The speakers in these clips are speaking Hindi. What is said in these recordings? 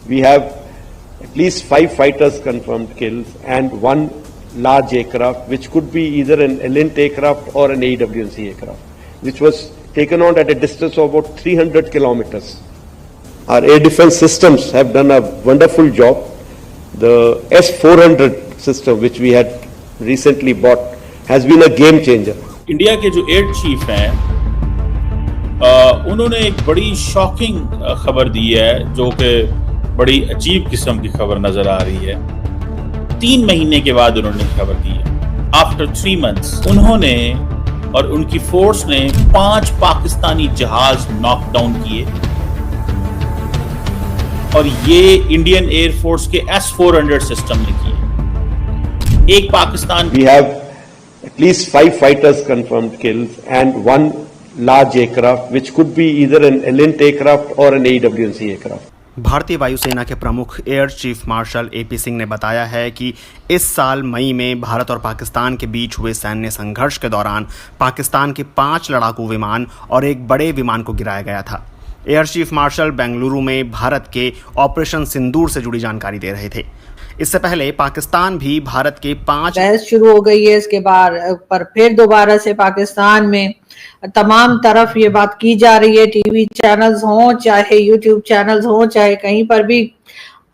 We have at least 5 fighters confirmed kills and 1 large aircraft, which could be either an Elint aircraft or an AWNC aircraft, which was taken on at a distance of about 300 kilometers. Our air defense systems have done a wonderful job. The S-400 system, which we had recently bought, has been a game changer. India के जो एयर चीफ हैं उन्होंने एक बड़ी शॉकिंग खबर दी है, जो कि बड़ी अजीब किस्म की खबर नजर आ रही है। 3 महीने के बाद उन्होंने खबर दी है। आफ्टर 3 months उन्होंने और उनकी फोर्स ने 5 पाकिस्तानी जहाज नॉकडाउन किए और ये इंडियन एयर फोर्स के S-400 सिस्टम ने किए। एक Pakistan We have at least 5 fighters confirmed kills and 1 large aircraft, which could be either an Elint aircraft or an AWNC aircraft. भारतीय वायुसेना के प्रमुख air chief marshal AP Singh ने बताया है कि इस साल मई में भारत और पाकिस्तान के बीच हुए सैन्य संघर्ष के दौरान पाकिस्तान के 5 लड़ाकू विमान और एक बड़े विमान को गिराया गया था। एयर चीफ मार्शल बेंगलुरु में भारत के ऑपरेशन सिंदूर से जुड़ी जानकारी दे रहे थे। इससे पहले पाकिस्तान भी भारत के 5 बहस शुरू हो गई है इसके बाद, पर फिर दोबारा से पाकिस्तान में तमाम तरफ ये बात की जा रही है, टीवी चैनल्स हों चाहे यूट्यूब चैनल्स हों चाहे कहीं पर भी,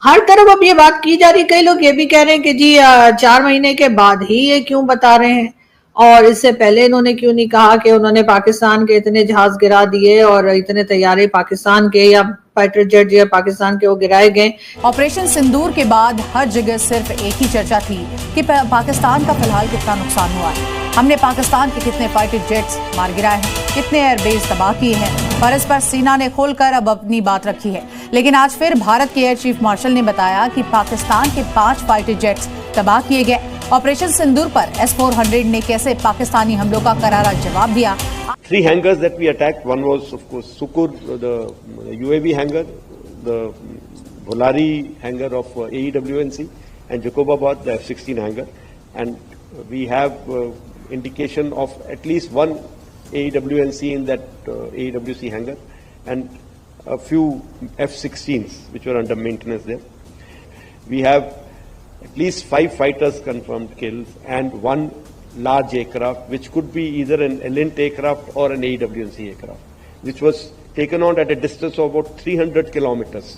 हर तरफ अब ये बात की जा रही है। कई लोग ये भी कह रहे हैं कि जी 4 महीने के बाद ही ये क्यों बता रहे हैं, और इससे पहले इन्होंने क्यों नहीं कहा कि उन्होंने पाकिस्तान के इतने जहाज गिरा दिए और इतने तैयारे पाकिस्तान के या फाइटर जेट या पाकिस्तान के वो गिराए गए। ऑपरेशन सिंदूर के बाद हर जगह सिर्फ एक ही चर्चा थी कि पाकिस्तान का फिलहाल कितना नुकसान हुआ है, हमने पाकिस्तान के कितने फाइटर जेट्स मार गिराए हैं, कितने एयरबेस तबाह किए हैं, और इस पर सेना ने खोलकर अब अपनी बात रखी है। लेकिन आज फिर भारत के एयर चीफ मार्शल ने बताया कि पाकिस्तान के 5 फाइटर जेट्स तबाह किए गए। ऑपरेशन सिंदूर पर S-400 ने कैसे पाकिस्तानी हमलों का करारा जवाब दिया। 3 hangars that we attacked. One was, of course, Sukur, the UAV hangar, the Bholari hangar of AEWNC, and Jacobabad, the F-16 hangar. And we have indication of at least 1 AEWNC in that AEWC hangar, and a few F-16s which were under maintenance there. We have at least 5 fighters confirmed kills and 1 large aircraft, which could be either an Elint aircraft or an AWNC aircraft, which was taken on at a distance of about 300 kilometers.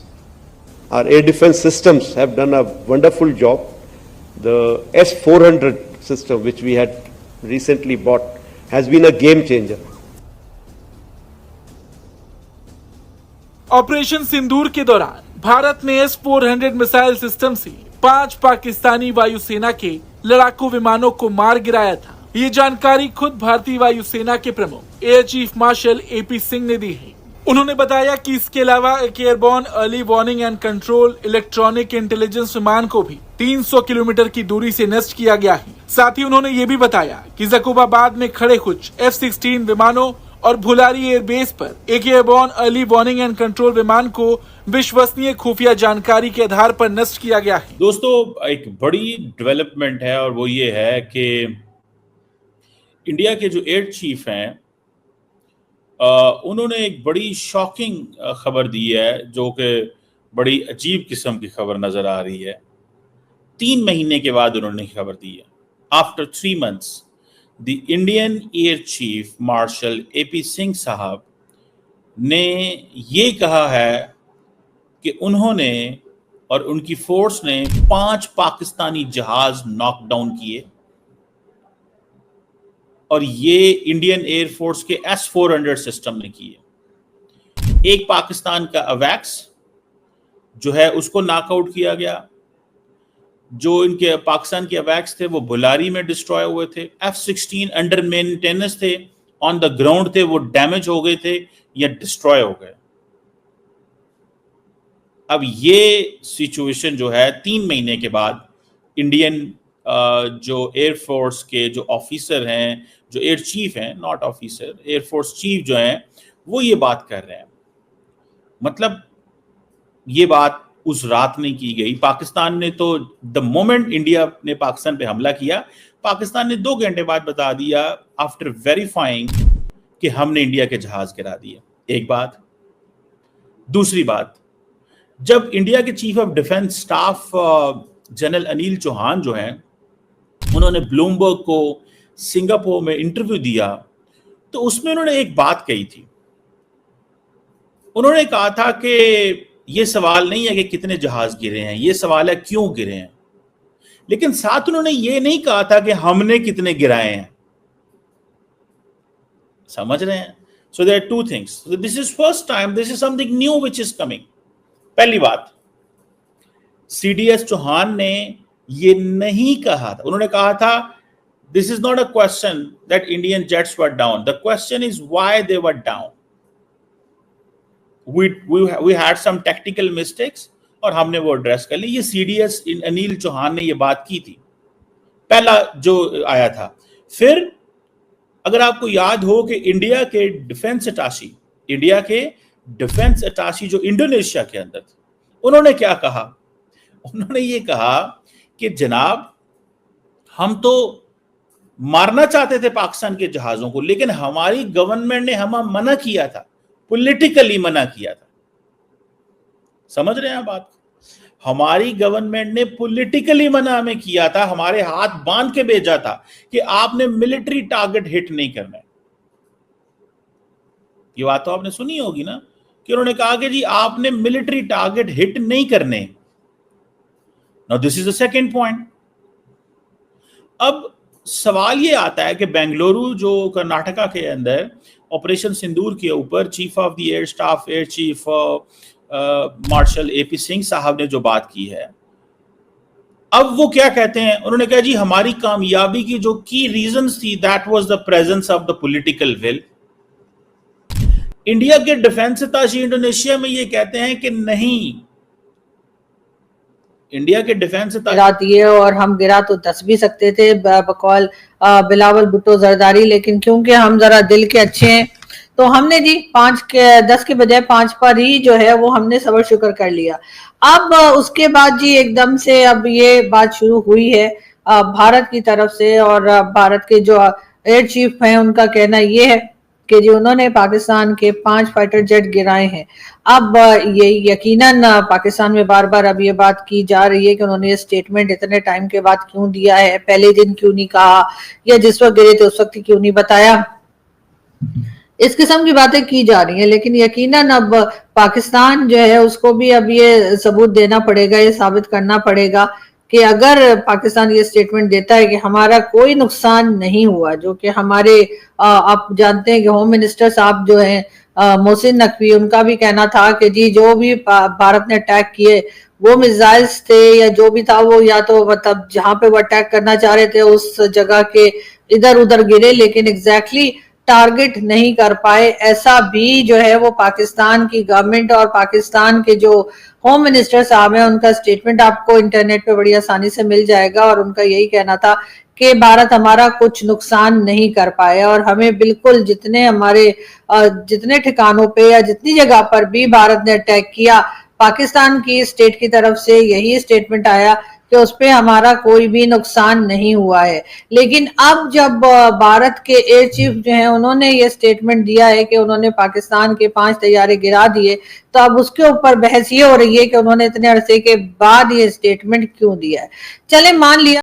Our air defense systems have done a wonderful job. The S-400 system, which we had recently bought, has been a game changer. Operation Sindoor के दौरान भारत ने S-400 मिसाइल सिस्टम से 5 पाकिस्तानी वायुसेना के लड़ाकू विमानों को मार गिराया था। ये जानकारी खुद भारतीय वायुसेना के प्रमुख air chief marshal AP Singh ने दी है। उन्होंने बताया कि इसके अलावा एक airborne early warning and control electronic intelligence विमान को भी 300 किलोमीटर की दूरी से नष्ट किया गया है। साथ ही उन्होंने ये भी बताया कि जकोबाबाद में खड़े कुछ F-16 विमानों और भुलारी एयरबेस पर एक airborne early warning and control विमान को विश्वसनीय खुफिया जानकारी के आधार पर नष्ट किया गया है। दोस्तों, एक बड़ी डेवलपमेंट है और वो ये है कि इंडिया के जो एयर चीफ हैं उन्होंने एक बड़ी शॉकिंग खबर दी है, जो कि बड़ी अजीब किस्म की खबर नजर आ रही है। 3 महीने के बाद उन्होंने खबर दी है। After 3 months the Indian air chief marshal AP Singh साहब ने ये कहा है कि उन्होंने और उनकी फोर्स ने 5 पाकिस्तानी जहाज नॉकडाउन किए और ये इंडियन एयर फोर्स के S-400 सिस्टम ने किए। एक पाकिस्तान का अवैक्स जो है उसको नॉकआउट किया गया। जो इनके पाकिस्तान के अवैक्स थे वो बुलारी में डिस्ट्रॉय हुए थे। F-16 अंडर मेंटेनेंस थे, ऑन द ग्राउंड थे, वो डैमेज हो गए थे या डिस्ट्रॉय हो गए। अब ये सिचुएशन जो है 3 महीने के बाद इंडियन जो एयर फोर्स के जो ऑफिसर हैं, जो एयर चीफ हैं, not officer, air force chief जो हैं, वो ये बात कर रहे हैं। मतलब ये बात उस रात नहीं की गई। पाकिस्तान ने तो द मोमेंट इंडिया ने पाकिस्तान पे हमला किया, पाकिस्तान ने 2 घंटे बाद बता दिया आफ्टर वेरीफाइंग कि हमने इंडिया के जहाज गिरा दिए। एक बात। दूसरी बात, जब इंडिया के chief of defence staff general Anil Chauhan जो हैं, उन्होंने ब्लूमबर्ग को सिंगापुर में इंटरव्यू दिया, तो उसमें उन्होंने एक बात कही थी। उन्होंने कहा था कि ये सवाल नहीं है कि कितने जहाज गिरे हैं, ये सवाल है क्यों गिरे हैं। लेकिन साथ उन्होंने ये नहीं कहा था कि हमने कितने गिराए हैं। समझ रहे हैं? So there are two things. This is first time, this is something new which is coming. पहली बात, सीडीएस चौहान ने ये नहीं कहा था। उन्होंने कहा था this is not a question that Indian jets were down, the question is why they were down. we had some technical mistakes और हमने वो एड्रेस कर ली। ये सीडीएस अनिल चौहान ने ये बात की थी, पहला जो आया था। फिर अगर आपको याद हो कि इंडिया के डिफेंस अटाशी जो इंडोनेशिया के अंदर थे, उन्होंने क्या कहा? उन्होंने ये कहा कि जनाब, हम तो मारना चाहते थे पाकिस्तान के जहाजों को, लेकिन हमारी गवर्नमेंट ने हमें मना किया था, पॉलिटिकली मना किया था। समझ रहे हैं आप बात? हमारी गवर्नमेंट ने पॉलिटिकली मना हमें किया था, हमारे हाथ बांध के भेजा था कि आपने मिलिट्री टारगेट हिट नहीं करना है। ये बात तो आपने सुनी होगी ना, कि उन्होंने कहा कि जी आपने मिलिट्री टारगेट हिट नहीं करने। Now this is the second point. अब सवाल ये आता है कि बेंगलुरु जो कर्नाटका के अंदर ऑपरेशन सिंदूर के ऊपर chief of the air staff air chief marshal AP Singh साहब ने जो बात की है, अब वो क्या कहते हैं? उन्होंने कहा जी हमारी कामयाबी की जो की रीजंस थी, that was the presence of the political will. India के डिफेंस अटाशी इंडोनेशिया में ये कहते हैं कि नहीं, इंडिया के डिफेंस गिरा दिए, और हम गिरा तो 10 भी सकते थे बकौल बिलावल भुट्टो जरदारी, लेकिन क्योंकि हम जरा दिल के अच्छे हैं तो हमने जी 10 के बजाय 5 पर ही जो है वो हमने सबर शुक्र कर लिया। अब उसके बाद जी एकदम से अब ये बात शुरू हुई है भारत की तरफ से, और भारत के जो एयर चीफ हैं उनका कहना ये है कि जी उन्होंने पाकिस्तान के 5 फाइटर जेट गिराए हैं। अब ये यकीनन पाकिस्तान में बार बार अब ये बात की जा रही है कि उन्होंने ये स्टेटमेंट इतने टाइम के बाद क्यों दिया है, पहले दिन क्यों नहीं कहा, या जिस वक्त गिरे थे उस वक्त क्यों नहीं बताया। इस किस्म की बातें की जा रही हैं, लेकिन यकीनन अब पाकिस्तान जो है उसको भी अब ये सबूत देना पड़ेगा, ये साबित करना पड़ेगा कि अगर पाकिस्तान ये स्टेटमेंट देता है कि हमारा कोई नुकसान नहीं हुआ, जो कि हमारे आप जानते हैं कि होम मिनिस्टर साहब जो हैं मोहसिन नकवी, उनका भी कहना था कि जी जो भी भारत ने अटैक किए वो मिसाइल्स थे या जो भी था वो या तो मतलब जहां पे वो अटैक करना चाह रहे थे उस जगह के इधर उधर गिरे, लेकिन एग्जैक्टली टारगेट नहीं कर पाए। ऐसा भी जो है वो पाकिस्तान की गवर्नमेंट और पाकिस्तान के जो होम मिनिस्टर साहब हैं उनका स्टेटमेंट आपको इंटरनेट पे बड़ी आसानी से मिल जाएगा, और उनका यही कहना था कि भारत हमारा कुछ नुकसान नहीं कर पाया, और हमें बिल्कुल जितने ठिकानों पे या जितनी जगह पर भी भारत ने अटैक किया, पाकिस्तान की स्टेट की तरफ से यही स्टेटमेंट आया कि उस पे हमारा कोई भी नुकसान नहीं हुआ है। लेकिन अब जब भारत के एयर चीफ जो है उन्होंने ये स्टेटमेंट दिया है कि उन्होंने पाकिस्तान के 5 तैयारे गिरा दिए, तो अब उसके ऊपर बहस ये हो रही है कि उन्होंने इतने अरसे के बाद ये स्टेटमेंट क्यों दिया है। चले मान लिया